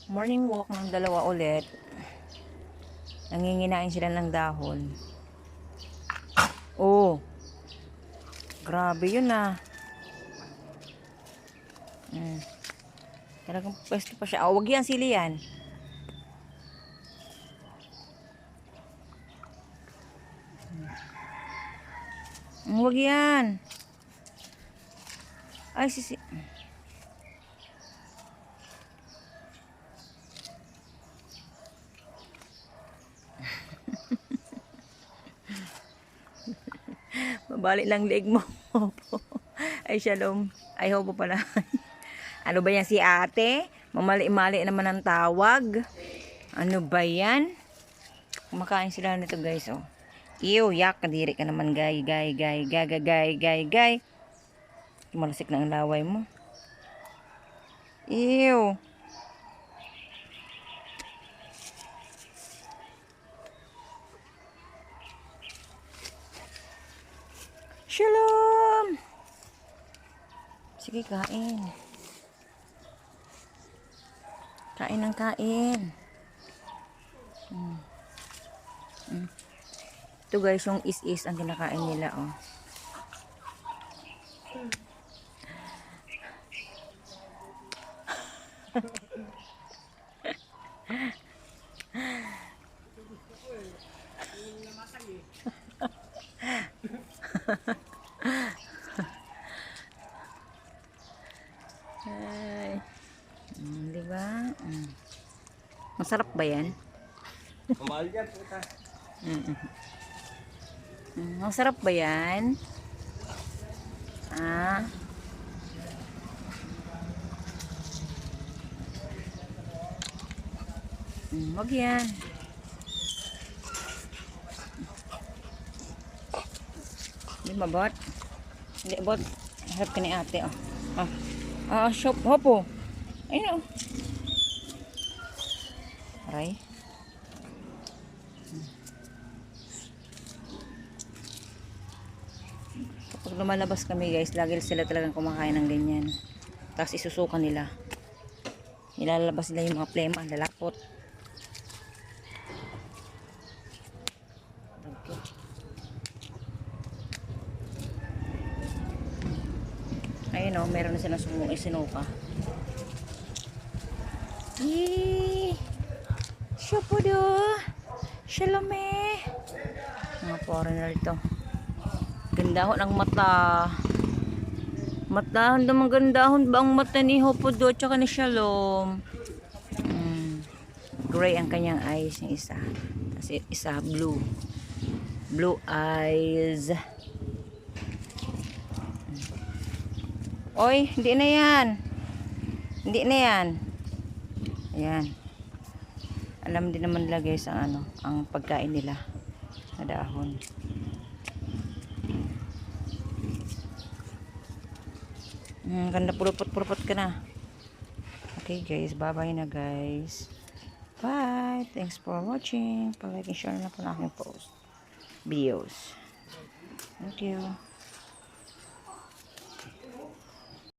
Morning walk ng dalawa ulit. Nanginginain sila ng dahon. Oh, grabe yun ah. Talagang pwesto pa siya. Oh, wag yan, sili yan. Wag yan. Ay, sisi. Mabalik lang leg mo. Ay, shalom. Ay, hopo pala. Ano ba yan si ate? Mamali-mali naman ang tawag. Ano ba yan? Kumakain sila nito guys, oh. Ew, yak, kadiri ka naman, gay. Malasik na ang laway mo. Ew. Shalom. Sige, kain. Kain ng kain. Ito guys, yung is ang kinakain nila, oh. Ay. Diba? Masarap ba yan? Mahal yan, puta. Masarap ba yan? Ah. Wag yan. Hindi mabot. Hindi bot. Harap ka ni ate, oh. Shop, hopo. Ayun, oh. Aray. Kapag lumalabas kami guys, lagi sila talagang kumakain ng ganyan. Tapos isusukan nila. Nilalabas nila yung mga plema, lalapot. Ayun, oh, meron na silang sinuka. Yee! Shapudo! Shalome! Mga foreigner ito. Gandahon ang mata. Mata, naman gandahon ba ang mata ni Hopodo tsaka ni Shalom? Gray ang kanyang eyes ng isa. Kasi isa blue. Blue eyes. Oy, hindi na yan. Hindi na yan. Ayan. Alam din naman nila guys ang ang pagkain nila na dahon. Ganda purupot ka na. Okay guys, bye-bye na guys. Bye. Thanks for watching. Pa-like and share na po na aking post videos. Thank you.